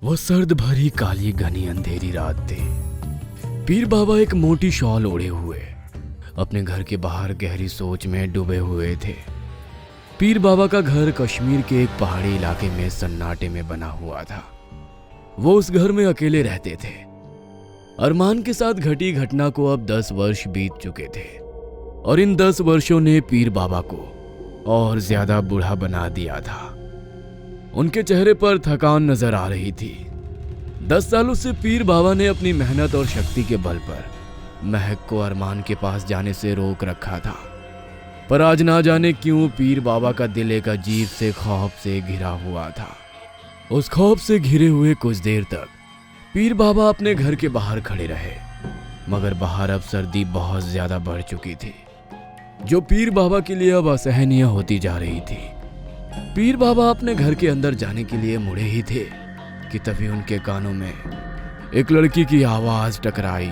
वो सर्द भरी काली घनी अंधेरी रात थी। पीर बाबा एक मोटी शॉल ओढ़े हुए अपने घर के बाहर गहरी सोच में डूबे हुए थे। पीर बाबा का घर कश्मीर के एक पहाड़ी इलाके में सन्नाटे में बना हुआ था। वो उस घर में अकेले रहते थे। अरमान के साथ घटी घटना को अब 10 वर्ष बीत चुके थे और इन 10 वर्षों ने पीर बाबा को और ज्यादा बूढ़ा बना दिया था। उनके चेहरे पर थकान नजर आ रही थी। 10 सालों से पीर बाबा ने अपनी मेहनत और शक्ति के बल पर महक को अरमान के पास जाने से रोक रखा था, पर आज ना जाने क्यों पीर बाबा का दिल एक अजीब से खौफ से घिरा हुआ था। उस खौफ से घिरे हुए कुछ देर तक पीर बाबा अपने घर के बाहर खड़े रहे, मगर बाहर अब सर्दी बहुत ज्यादा बढ़ चुकी थी, जो पीर बाबा के लिए अब असहनीय होती जा रही थी। पीर बाबा अपने घर के अंदर जाने के लिए मुड़े ही थे कि तभी उनके कानों में एक लड़की की आवाज टकराई।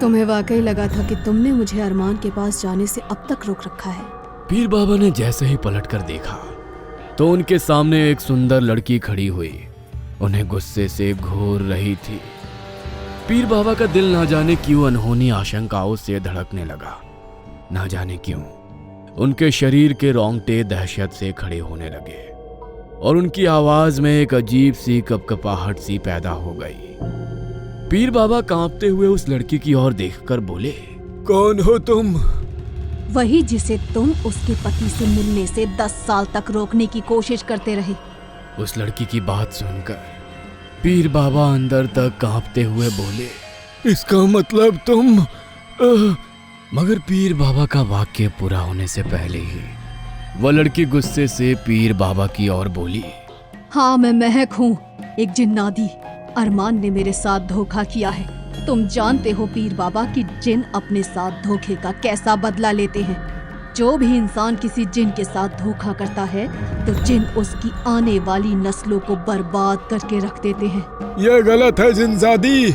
तुम्हें वाकई लगा था कि तुमने मुझे अरमान के पास जाने से अब तक रोक रखा है? पीर बाबा ने जैसे ही पलटकर देखा तो उनके सामने एक सुंदर लड़की खड़ी हुई, उन्हें गुस्से से घूर रही थी। पीर बाबा का दिल ना जाने क्यों अनहोनी आशंकाओं से धड़कने लगा। ना जाने क्यों उनके शरीर के रोंगटे दहशत से खड़े होने लगे और उनकी आवाज में एक अजीब सी कपकपाहट सी पैदा हो गई। पीर बाबा कांपते हुए उस लड़की की ओर देखकर बोले, कौन हो तुम? वही जिसे तुम उसके पति से मिलने से 10 साल तक रोकने की कोशिश करते रहे। उस लड़की की बात सुनकर पीर बाबा अंदर तक कांपते हुए बोले, इसका मतलब तुम मगर पीर बाबा का वाक्य पूरा होने से पहले ही वह लड़की गुस्से से पीर बाबा की ओर बोली, हाँ, मैं महक हूँ, एक जिन्नादी। अरमान ने मेरे साथ धोखा किया है। तुम जानते हो पीर बाबा कि जिन अपने साथ धोखे का कैसा बदला लेते हैं। जो भी इंसान किसी जिन के साथ धोखा करता है तो जिन उसकी आने वाली नस्लों को बर्बाद करके रख देते हैं। यह गलत है जिनजादी।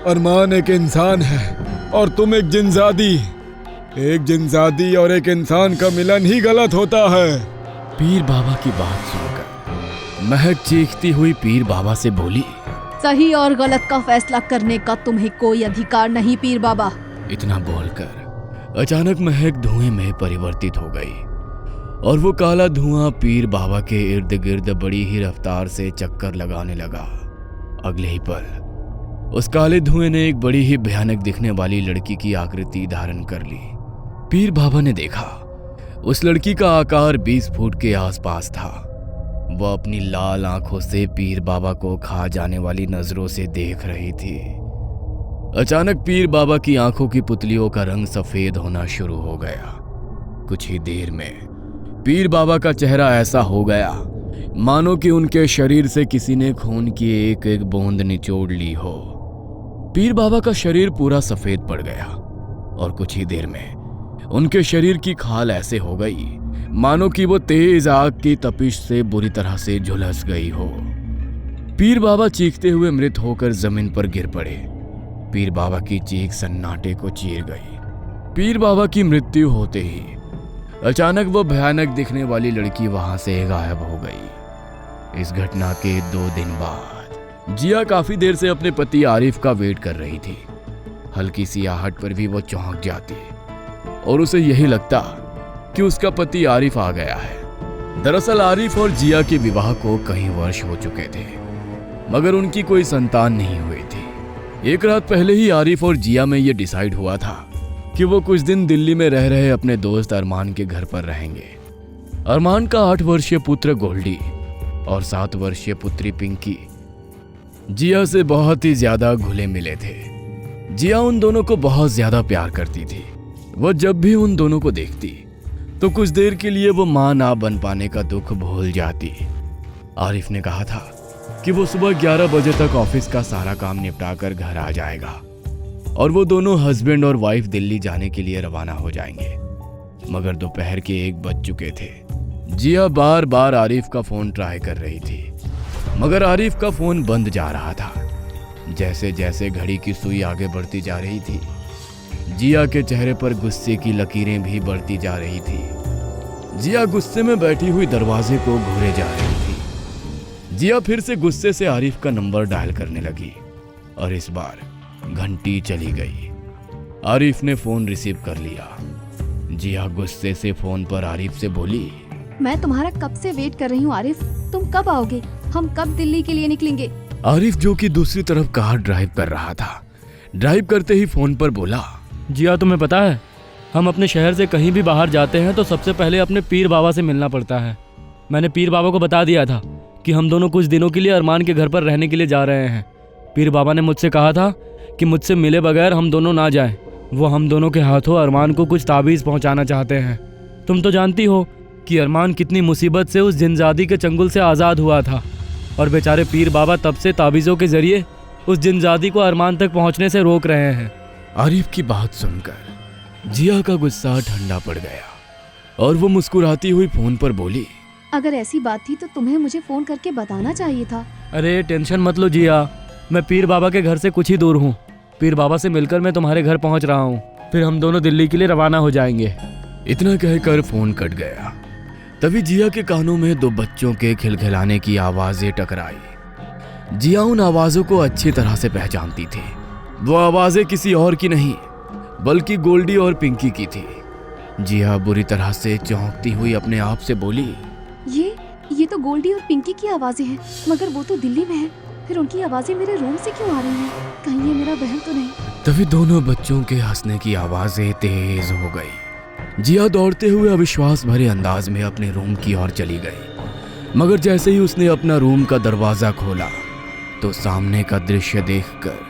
अरमान एक इंसान है और तुम एक जिनजादी। एक जिनजादी और एक इंसान का मिलन ही गलत होता है। पीर बाबा की बात सुनकर महक चीखती हुई पीर बाबा से बोली, सही और गलत का फैसला करने का तुम्हें कोई अधिकार नहीं पीर बाबा। इतना बोलकर अचानक महक धुएं में परिवर्तित हो गई और वो काला धुआं पीर बाबा के इर्द गिर्द बड़ी ही रफ्तार से चक्कर लगाने लगा। अगले ही पल उस काले धुएं ने एक बड़ी ही भयानक दिखने वाली लड़की की आकृति धारण कर ली। पीर बाबा ने देखा उस लड़की का आकार 20 फुट के आसपास था। वह अपनी लाल आंखों से पीर बाबा को खा जाने वाली नजरों से देख रही थी। अचानक पीर बाबा की आंखों की पुतलियों का रंग सफेद होना शुरू हो गया। कुछ ही देर में पीर बाबा का चेहरा ऐसा हो गया मानो कि उनके शरीर से किसी ने खून की एक एक बूंद निचोड़ ली हो। पीर बाबा का शरीर पूरा सफेद पड़ गया और कुछ ही देर में उनके शरीर की खाल ऐसे हो गई मानो कि वो तेज आग की तपिश से बुरी तरह से झुलस गई हो। पीर बाबा चीखते हुए मृत होकर जमीन पर गिर पड़े। पीर बाबा की चीख सन्नाटे को चीर गई। पीर बाबा की मृत्यु होते ही अचानक वो भयानक दिखने वाली लड़की वहां से गायब हो गई। इस घटना के 2 दिन बाद जिया काफी देर से अपने पति आरिफ का वेट कर रही थी। हल्की सी आहट पर भी वो चौंक जाती और उसे यही लगता कि उसका पति आरिफ आ गया है। दरअसल आरिफ और जिया के विवाह को कई वर्ष हो चुके थे, मगर उनकी कोई संतान नहीं हुई थी। एक रात पहले ही आरिफ और जिया में ये डिसाइड हुआ था कि वो कुछ दिन दिल्ली में रह रहे अपने दोस्त अरमान के घर पर रहेंगे। अरमान का 8 वर्षीय पुत्र गोल्डी और 7 वर्षीय पुत्री पिंकी जिया से बहुत ही ज्यादा घुले मिले थे। जिया उन दोनों को बहुत ज्यादा प्यार करती थी। वह जब भी उन दोनों को देखती तो कुछ देर के लिए वो मां ना बन पाने का दुख भूल जाती। आरिफ ने कहा था कि वो सुबह 11 बजे तक ऑफिस का सारा काम निपटाकर घर आ जाएगा और वो दोनों हस्बैंड और वाइफ दिल्ली जाने के लिए रवाना हो जाएंगे। मगर दोपहर के 1 बज चुके थे। जिया बार बार आरिफ का फोन ट्राई कर रही थी, मगर आरिफ का फोन बंद जा रहा था। जैसे जैसे घड़ी की सुई आगे बढ़ती जा रही थी, जिया के चेहरे पर गुस्से की लकीरें भी बढ़ती जा रही थी। जिया गुस्से में बैठी हुई दरवाजे को घूरे जा रही थी। जिया फिर से गुस्से से आरिफ का नंबर डायल करने लगी और इस बार घंटी चली गई। आरिफ ने फोन रिसीव कर लिया। जिया गुस्से से फोन पर आरिफ से बोली, मैं तुम्हारा कब से वेट कर रही हूँ आरिफ, तुम कब आओगे? हम कब दिल्ली के लिए निकलेंगे? आरिफ जो कि दूसरी तरफ कार ड्राइव कर रहा था, ड्राइव करते ही फोन पर बोला, जिया तुम्हें पता है, हम अपने शहर से कहीं भी बाहर जाते हैं तो सबसे पहले अपने पीर बाबा से मिलना पड़ता है। मैंने पीर बाबा को बता दिया था कि हम दोनों कुछ दिनों के लिए अरमान के घर पर रहने के लिए जा रहे हैं। पीर बाबा ने मुझसे कहा था कि मुझसे मिले बगैर हम दोनों ना जाएं। वो हम दोनों के हाथों अरमान को कुछ ताबीज़ पहुंचाना चाहते हैं। तुम तो जानती हो कि अरमान कितनी मुसीबत से उस जिनजादी के चंगुल से आज़ाद हुआ था और बेचारे पीर बाबा तब से ताबीज़ों के जरिए उस जिनजादी को अरमान तक पहुंचने से रोक रहे हैं। आरिफ की बात सुनकर जिया का गुस्सा ठंडा पड़ गया और वो मुस्कुराती हुई फोन पर बोली, अगर ऐसी बात थी तो तुम्हें मुझे फोन करके बताना चाहिए था। अरे टेंशन मत लो जिया, मैं पीर बाबा के घर से कुछ ही दूर हूँ। पीर बाबा से मिलकर मैं तुम्हारे घर पहुँच रहा हूँ, फिर हम दोनों दिल्ली के लिए रवाना हो जाएंगे। इतना कहकर फोन कट गया। तभी जिया के कानों में दो बच्चों के खिलखिलाने की आवाजें टकराई। जिया उन आवाजों को अच्छी तरह से पहचानती थी। वो आवाजें किसी और की नहीं बल्कि गोल्डी और पिंकी की थी। जिया बुरी तरह से चौंकती हुई अपने आप से बोली, ये तो गोल्डी और पिंकी की आवाजें हैं, मगर वो तो दिल्ली में है, फिर उनकी आवाजें मेरे रूम से क्यों आ रही हैं? कहीं ये मेरा वहम तो नहीं? तभी दोनों बच्चों के हंसने की आवाजें तेज हो गई। जिया दौड़ते हुए अविश्वास भरे अंदाज में अपने रूम की ओर चली गई, मगर जैसे ही उसने अपना रूम का दरवाजा खोला तो सामने का दृश्य देखकर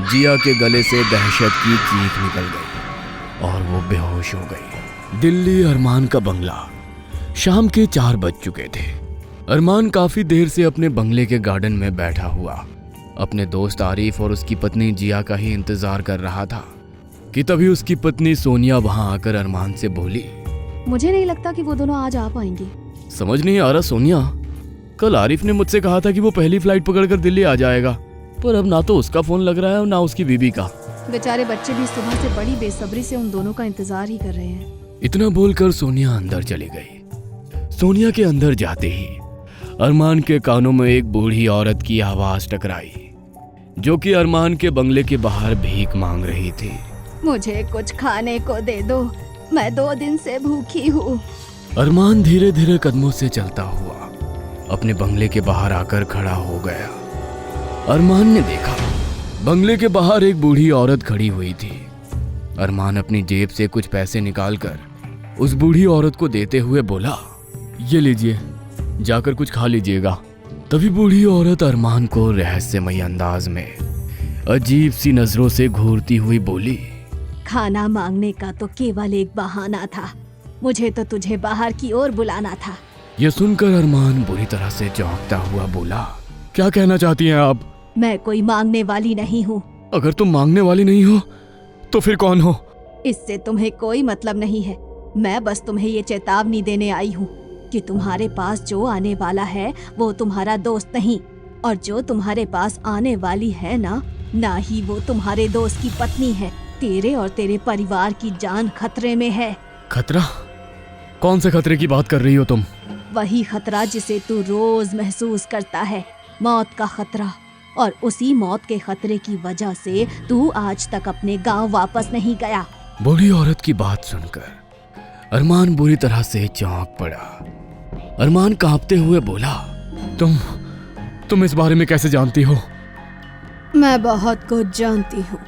जिया के गले से दहशत की चीख निकल गई और वो बेहोश हो गई। दिल्ली अरमान का बंगला। शाम के 4 बज चुके थे। अरमान काफी देर से अपने बंगले के गार्डन में बैठा हुआ अपने दोस्त आरिफ और उसकी पत्नी जिया का ही इंतजार कर रहा था कि तभी उसकी पत्नी सोनिया वहां आकर अरमान से बोली, मुझे नहीं लगता कि वो दोनों आज आ पाएंगे। समझ नहीं आ रहा सोनिया, कल आरिफ ने मुझसे कहा था कि वो पहली फ्लाइट पकड़कर दिल्ली आ जाएगा, पर अब ना तो उसका फोन लग रहा है और ना उसकी बीबी का। बेचारे बच्चे भी सुबह से बड़ी बेसब्री से उन दोनों का इंतजार ही कर रहे हैं। इतना बोलकर सोनिया अंदर चली गई। सोनिया के अंदर जाते ही अरमान के कानों में एक बूढ़ी औरत की आवाज टकराई जो कि अरमान के बंगले के बाहर भीख मांग रही थी। मुझे कुछ खाने को दे दो, मैं 2 दिन से भूखी हूँ। अरमान धीरे धीरे कदमों से चलता हुआ अपने बंगले के बाहर आकर खड़ा हो गया। अरमान ने देखा बंगले के बाहर एक बूढ़ी औरत खड़ी हुई थी। अरमान अपनी जेब से कुछ पैसे निकालकर उस बूढ़ी औरत को देते हुए बोला, ये लीजिए, जाकर कुछ खा लीजिएगा। तभी बूढ़ी औरत अरमान को रहस्यमय अंदाज में अजीब सी नजरों से घूरती हुई बोली, खाना मांगने का तो केवल एक बहाना था, मुझे तो तुझे बाहर की ओर बुलाना था। यह सुनकर अरमान बुरी तरह से चौंकता हुआ बोला, क्या कहना चाहती हैं आप? मैं कोई मांगने वाली नहीं हूँ। अगर तुम मांगने वाली नहीं हो तो फिर कौन हो? इससे तुम्हें कोई मतलब नहीं है। मैं बस तुम्हें ये चेतावनी देने आई हूँ कि तुम्हारे पास जो आने वाला है वो तुम्हारा दोस्त नहीं, और जो तुम्हारे पास आने वाली है ना ही वो तुम्हारे दोस्त की पत्नी है। तेरे और तेरे परिवार की जान खतरे में है। खतरा? कौन से खतरे की बात कर रही हो तुम? वही खतरा जिसे तू रोज महसूस करता है, मौत का खतरा। और उसी मौत के खतरे की वजह से तू आज तक अपने गांव वापस नहीं गया। बूढ़ी औरत की बात सुनकर अरमान बुरी तरह से चौंक पड़ा। अरमान कांपते हुए बोला, तुम इस बारे में कैसे जानती हो? मैं बहुत कुछ जानती हूँ।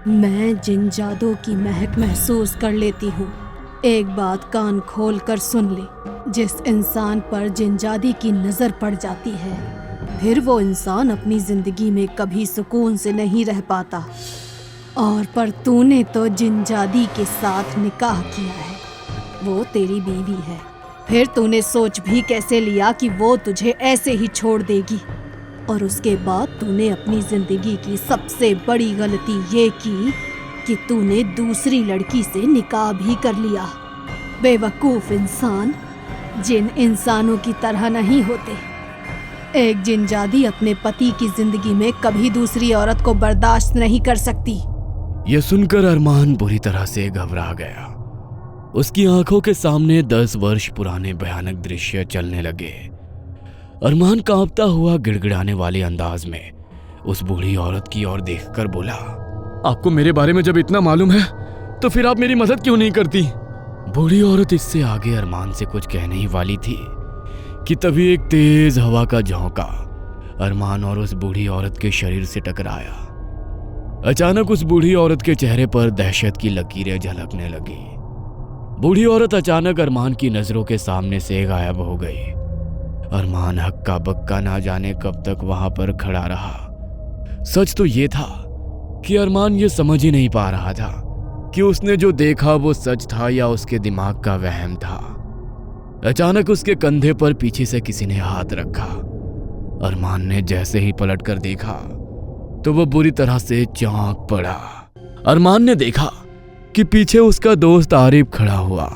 मैं जिन जादू की महक महसूस कर लेती हूँ। एक बात कान खोल कर सुन ले, जिस इंसान पर जिनजादी की नजर पड़ जाती है फिर वो इंसान अपनी जिंदगी में कभी सुकून से नहीं रह पाता। और पर तूने तो जिनजादी के साथ निकाह किया है, वो तेरी बीवी है। फिर तूने सोच भी कैसे लिया कि वो तुझे ऐसे ही छोड़ देगी? और उसके बाद तूने अपनी जिंदगी की सबसे बड़ी गलती ये की कि तूने दूसरी लड़की से निकाह भी कर लिया। बेवकूफ इंसान जिन इंसानों की तरह नहीं होते। एक जिनजादी अपने पति की जिंदगी में कभी दूसरी औरत को बर्दाश्त नहीं कर सकती। यह सुनकर अरमान बुरी तरह से घबरा गया। उसकी आंखों के सामने 10 वर्ष पुराने भयानक दृश्य चलने लगे। अरमान कांपता हुआ गिड़गिड़ाने वाले अंदाज में उस बूढ़ी औरत की ओर देखकर बोला, आपको मेरे बारे में जब इतना मालूम है तो फिर आप मेरी मदद क्यों नहीं करती? बूढ़ी औरत इससे आगे अरमान से कुछ कहने ही वाली थी कि तभी एक तेज हवा का झोंका अरमान और उस बूढ़ी औरत के शरीर से टकराया। अचानक उस बूढ़ी औरत के चेहरे पर दहशत की लकीरें झलकने लगी। बूढ़ी औरत अचानक अरमान की नजरों के सामने से गायब हो गई। अरमान हक्का बक्का ना जाने कब तक वहां पर खड़ा रहा। सच तो ये था कि अरमान ये समझ ही नहीं पा रहा था कि उसने जो देखा वो सच था या उसके दिमाग का वहम था। अचानक उसके कंधे पर पीछे से किसी ने हाथ रखा। अरमान ने जैसे ही पलट कर देखा तो वो बुरी तरह से चौंक पड़ा। अरमान ने देखा कि पीछे उसका दोस्त आरिफ खड़ा हुआ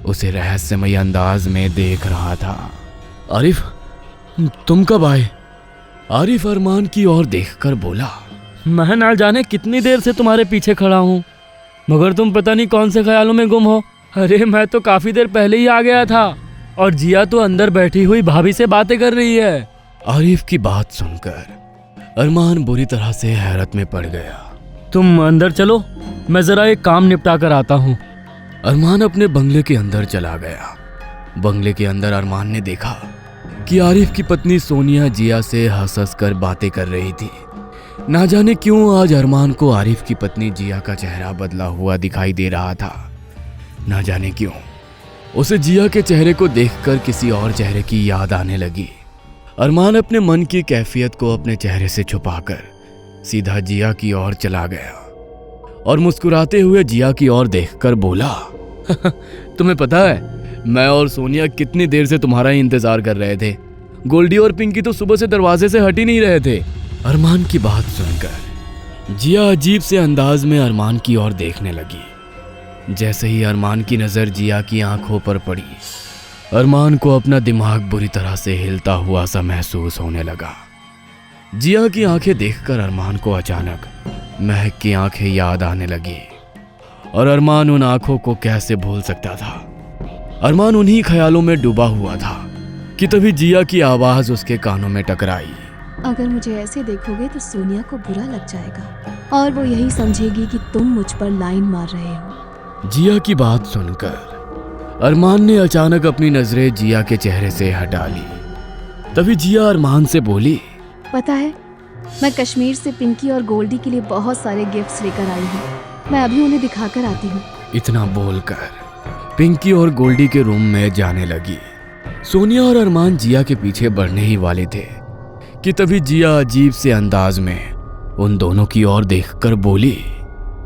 उसे रहस्यमय अंदाज में देख रहा था। आरिफ, तुम कब आए? आरिफ अरमान की ओर देखकर बोला, मैं ना जाने कितनी देर से तुम्हारे पीछे खड़ा हूँ, मगर तुम पता नहीं कौन से ख्यालों में गुम हो। अरे मैं तो काफी देर पहले ही आ गया था और जिया तो अंदर बैठी हुई भाभी से बातें कर रही है। आरिफ की बात सुनकर अरमान बुरी तरह से हैरत में पड़ गया। तुम अंदर चलो, मैं जरा एक काम निपटा कर आता हूँ। अरमान अपने बंगले के अंदर चला गया। बंगले के अंदर अरमान ने देखा कि आरिफ की पत्नी सोनिया जिया से हंस हंस कर बातें कर रही थी। ना जाने क्यों आज अरमान को आरिफ की पत्नी जिया का चेहरा बदला हुआ दिखाई दे रहा था। ना जाने क्यों उसे जिया के चेहरे को देखकर किसी और चेहरे की याद आने लगी। अरमान अपने मन की कैफियत को अपने चेहरे से छुपाकर सीधा जिया की ओर चला गया और मुस्कुराते हुए जिया की ओर देखकर बोला, तुम्हें पता है मैं और सोनिया कितनी देर से तुम्हारा ही इंतजार कर रहे थे। गोल्डी और पिंकी तो सुबह से दरवाजे से हट ही नहीं रहे थे। अरमान की बात सुनकर जिया अजीब से अंदाज में अरमान की ओर देखने लगी। जैसे ही अरमान की नजर जिया की आंखों पर पड़ी, अरमान को अपना दिमाग बुरी तरह से हिलता हुआ सा महसूस होने लगा। जिया की आंखें देखकर अरमान को अचानक महक की आंखें याद आने लगी और अरमान उन आंखों को कैसे भूल सकता था। अरमान उन्हीं ख्यालों में डूबा हुआ था कि तभी जिया की आवाज उसके कानों में टकराई। अगर मुझे ऐसे देखोगे तो सोनिया को बुरा लग जाएगा और वो यही समझेगी कि तुम मुझ पर लाइन मार रहे हो। जिया की बात सुनकर अरमान ने अचानक अपनी नजरें जिया के चेहरे से हटा ली। तभी जिया अरमान से बोली, पता है मैं कश्मीर से पिंकी और गोल्डी के लिए बहुत सारे गिफ्ट्स लेकर आई हूँ। मैं अभी उन्हें दिखाकर आती हूँ। इतना बोलकर पिंकी और गोल्डी के रूम में जाने लगी। सोनिया और अरमान जिया के पीछे बढ़ने ही वाले थे कि तभी जिया अजीब से अंदाज में उन दोनों की ओर देखकर बोली,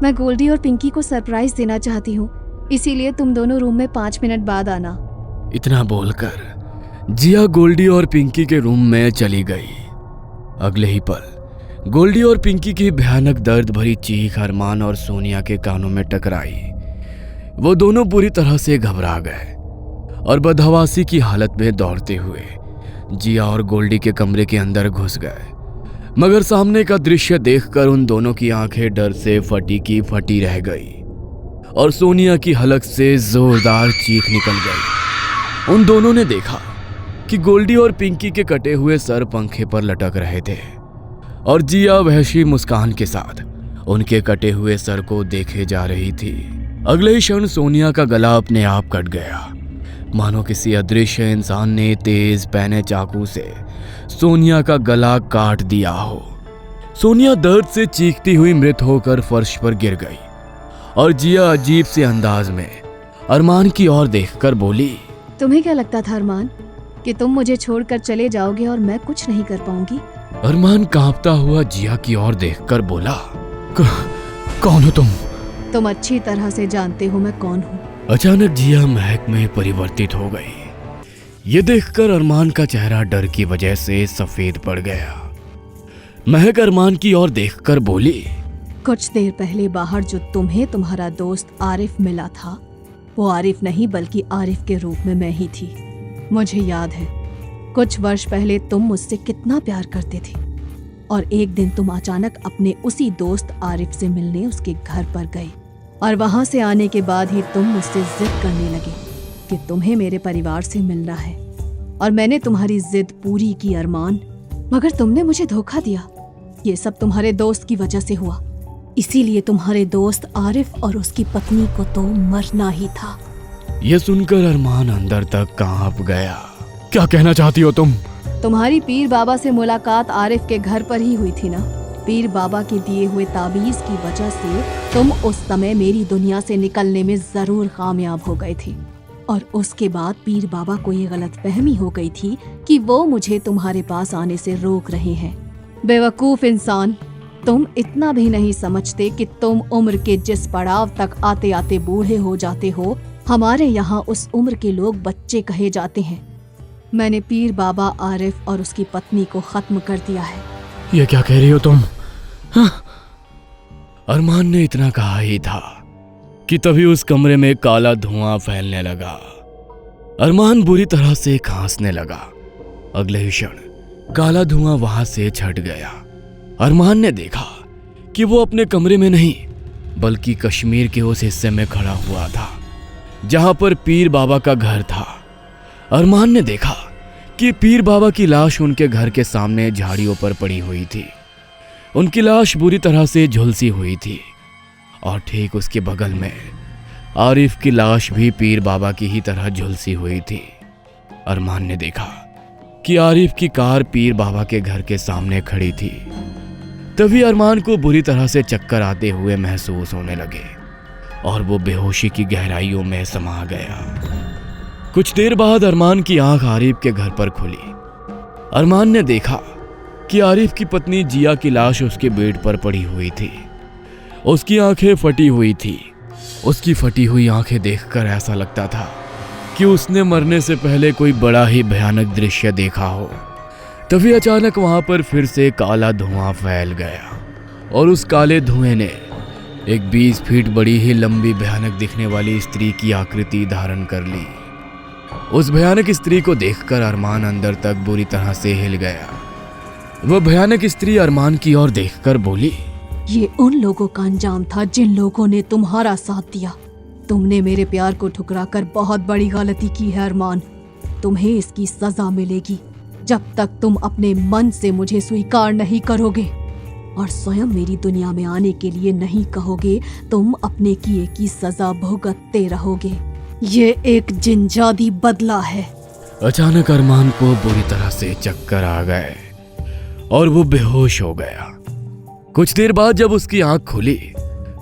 मैं गोल्डी और पिंकी को सरप्राइज देना चाहती हूँ, इसीलिए तुम दोनों रूम में 5 मिनट बाद आना। इतना बोलकर जिया गोल्डी और पिंकी के रूम में चली गई। अगले ही पल गोल्डी और पिंकी की भयानक दर्द भरी चीख अरमान और सोनिया के कानों में टकराई। वो दोनों बुरी तरह से घबरा गए और बदहवासी की हालत में दौड़ते हुए जिया और गोल्डी के कमरे के अंदर घुस गए। मगर सामने का दृश्य देखकर उन दोनों की आंखें डर से फटी की फटी रह गई और सोनिया की हलक से जोरदार चीख निकल गई। उन दोनों ने देखा कि गोल्डी और पिंकी के कटे हुए सर पंखे पर लटक रहे थे और जिया वहशी मुस्कान के साथ उनके कटे हुए सर को देखे जा रही थी। अगले ही क्षण सोनिया का गला अपने आप कट गया, मानो किसी अदृश्य इंसान ने तेज पैने चाकू से सोनिया का गला काट दिया हो। सोनिया दर्द से चीखती हुई मृत होकर फर्श पर गिर गई और जिया अजीब से अंदाज में अरमान की ओर देखकर बोली, तुम्हें क्या लगता था अरमान कि तुम मुझे छोड़कर चले जाओगे और मैं कुछ नहीं कर पाऊंगी? अरमान कांपता हुआ जिया की ओर देखकर बोला, कौन हो तुम? तुम अच्छी तरह से जानते हो मैं कौन हूँ। अचानक जिया महक में परिवर्तित हो गई। ये देखकर अरमान का चेहरा डर की वजह से सफेद पड़ गया। महक अरमान की ओर देखकर बोली, कुछ देर पहले बाहर जो तुम्हें तुम्हारा दोस्त आरिफ मिला था, वो आरिफ नहीं बल्कि आरिफ के रूप में मैं ही थी। मुझे याद है कुछ वर्ष पहले तुम मुझसे कितना प्यार करते थे और एक दिन तुम अचानक अपने उसी दोस्त आरिफ से मिलने उसके घर पर गए और वहां से आने के बाद ही तुम मुझसे जिद करने लगे कि तुम्हें मेरे परिवार से मिलना है। और मैंने तुम्हारी जिद पूरी की अरमान, मगर तुमने मुझे धोखा दिया। ये सब तुम्हारे दोस्त की वजह से हुआ, इसीलिए तुम्हारे दोस्त आरिफ और उसकी पत्नी को तो मरना ही था। यह सुनकर अरमान अंदर तक कांप गया। क्या कहना चाहती हो तुम? तुम्हारी पीर बाबा से मुलाकात आरिफ के घर पर ही हुई थी ना। पीर बाबा के दिए हुए ताबीज की वजह से तुम उस समय मेरी दुनिया से निकलने में जरूर कामयाब हो गए थे, और उसके बाद पीर बाबा को ये गलतफहमी हो गई थी कि वो मुझे तुम्हारे पास आने से रोक रहे हैं। बेवकूफ इंसान, तुम इतना भी नहीं समझते कि तुम उम्र के जिस पड़ाव तक आते आते बूढ़े हो जाते हो, हमारे यहाँ उस उम्र के लोग बच्चे कहे जाते हैं। मैंने पीर बाबा, आरिफ और उसकी पत्नी को खत्म कर दिया है। ये क्या कह रही हो तुम? हाँ? अरमान ने इतना कहा ही था कि तभी उस कमरे में काला धुआं फैलने लगा। अरमान बुरी तरह से खांसने लगा। अगले ही क्षण काला धुआं वहां से छट गया। अरमान ने देखा कि वो अपने कमरे में नहीं बल्कि कश्मीर के उस हिस्से में खड़ा हुआ था जहां पर पीर बाबा का घर था। अरमान ने देखा कि पीर बाबा की लाश उनके घर के सामने झाड़ियों पर पड़ी हुई थी। उनकी लाश बुरी तरह से झुलसी हुई थी और ठीक उसके बगल में आरिफ की लाश भी पीर बाबा की ही तरह झुलसी हुई थी। अरमान ने देखा कि आरिफ की कार पीर बाबा के घर के सामने खड़ी थी। तभी अरमान को बुरी तरह से चक्कर आते हुए महसूस होने लगे और वो बेहोशी की गहराइयों में समा गया। कुछ देर बाद अरमान की आंख आरिफ के घर पर खुली। अरमान ने देखा कि आरिफ की पत्नी जिया की लाश उसके बेड पर पड़ी हुई थी। उसकी आंखें फटी हुई थी। उसकी फटी हुई आंखें देखकर ऐसा लगता था कि उसने मरने से पहले कोई बड़ा ही भयानक दृश्य देखा हो। तभी अचानक वहां पर फिर से काला धुआं फैल गया और उस काले धुएं ने एक 20 फीट बड़ी ही लंबी भयानक दिखने वाली स्त्री की आकृति धारण कर ली। उस भयानक स्त्री को देखकर अरमान अंदर तक बुरी तरह से हिल गया। वह भयानक स्त्री अरमान की ओर देखकर बोली, ये उन लोगों का अंजाम था जिन लोगों ने तुम्हारा साथ दिया। तुमने मेरे प्यार को ठुकराकर बहुत बड़ी गलती की है अरमान। तुम्हें इसकी सजा मिलेगी जब तक तुम अपने मन से मुझे स्वीकार नहीं करोगे और स्वयं मेरी दुनिया में आने के लिए नहीं कहोगे। तुम अपने किए की सजा भुगतते रहोगे। ये एक जिनजादी बदला है। अचानक अरमान को बुरी तरह से चक्कर आ गए और वो बेहोश हो गया। कुछ देर बाद जब उसकी आंख खुली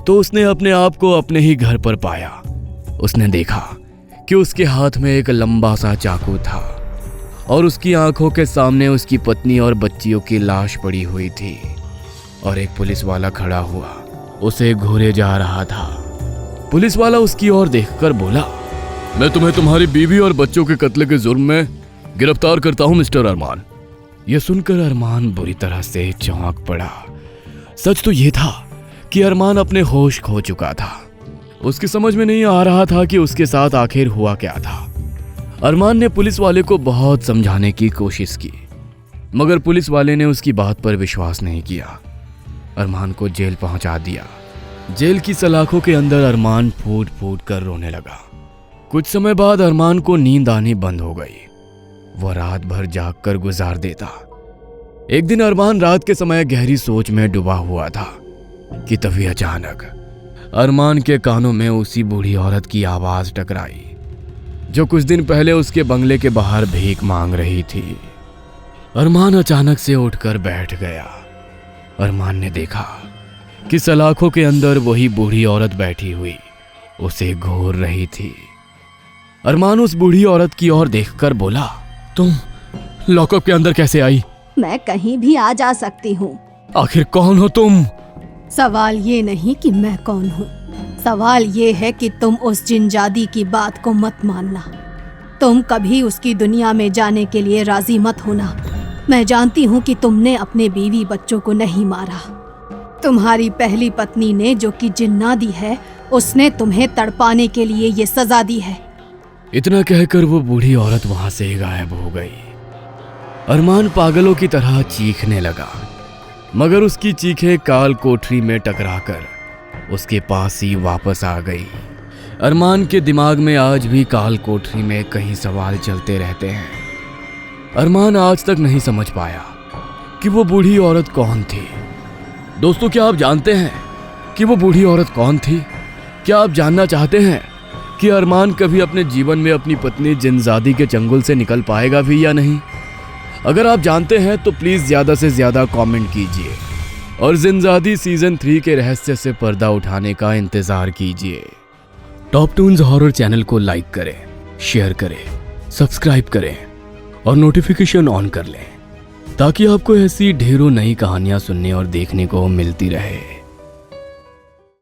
तो उसने अपने आप को अपने ही घर पर पाया। उसने देखा कि उसके हाथ में एक लंबा सा चाकू था और उसकी आंखों के सामने उसकी पत्नी और बच्चियों की लाश पड़ी हुई थी और एक पुलिस वाला खड़ा हुआ उसे घूरे जा रहा था। पुलिस वाला उसकी ओर देखकर बोला, मैं तुम्हें तुम्हारी बीवी और बच्चों के कत्ल के जुर्म में गिरफ्तार करता हूं मिस्टर अरमान। यह सुनकर अरमान बुरी तरह से चौंक पड़ा। सच तो यह था कि अरमान अपने होश खो चुका था। उसकी समझ में नहीं आ रहा था कि उसके साथ आखिर हुआ क्या था। अरमान ने पुलिस वाले को बहुत समझाने की कोशिश की मगर पुलिस वाले ने उसकी बात पर विश्वास नहीं किया। अरमान को जेल पहुंचा दिया। जेल की सलाखों के अंदर अरमान फूट फूट कर रोने लगा। कुछ समय बाद अरमान को नींद आनी बंद हो गई। वह रात भर जाग कर गुजार देता। एक दिन अरमान रात के समय गहरी सोच में डूबा हुआ था कि तभी अचानक अरमान के कानों में उसी बूढ़ी औरत की आवाज टकराई जो कुछ दिन पहले उसके बंगले के बाहर भीख मांग रही थी। अरमान अचानक से उठकर बैठ गया। अरमान ने देखा कि सलाखों के अंदर वही बूढ़ी औरत बैठी हुई उसे घूर रही थी। अरमान उस बूढ़ी औरत की ओर देखकर बोला, तुम लॉकअप के अंदर कैसे आई? मैं कहीं भी आ जा सकती हूँ। आखिर कौन हो तुम? सवाल ये नहीं कि मैं कौन हूँ, सवाल ये है कि तुम उस जिनजादी की बात को मत मानना। तुम कभी उसकी दुनिया में जाने के लिए राजी मत होना। मैं जानती हूँ कि तुमने अपने बीवी बच्चों को नहीं मारा। तुम्हारी पहली पत्नी ने, जो कि जिन्नादी है, उसने तुम्हें तड़पाने के लिए ये सजा दी है। इतना कहकर वो बूढ़ी औरत वहां से गायब हो गई। अरमान पागलों की तरह चीखने लगा मगर उसकी चीखें काल कोठरी में टकराकर उसके पास ही वापस आ गई। अरमान के दिमाग में आज भी काल कोठरी में कई सवाल चलते रहते हैं। अरमान आज तक नहीं समझ पाया कि वो बूढ़ी औरत कौन थी। दोस्तों, क्या आप जानते हैं कि वो बूढ़ी औरत कौन थी? क्या आप जानना चाहते हैं कि अरमान कभी अपने जीवन में अपनी पत्नी जिनजादी के चंगुल से निकल पाएगा भी या नहीं? अगर आप जानते हैं तो प्लीज ज्यादा से ज्यादा कमेंट कीजिए और जिनजादी सीजन 3 के रहस्य से पर्दा उठाने का इंतजार कीजिए। टॉप टून्स हॉरर चैनल को लाइक करें, शेयर करें, सब्सक्राइब करें और नोटिफिकेशन ऑन कर लें ताकि आपको ऐसी ढेरों नई कहानियां सुनने और देखने को मिलती रहे।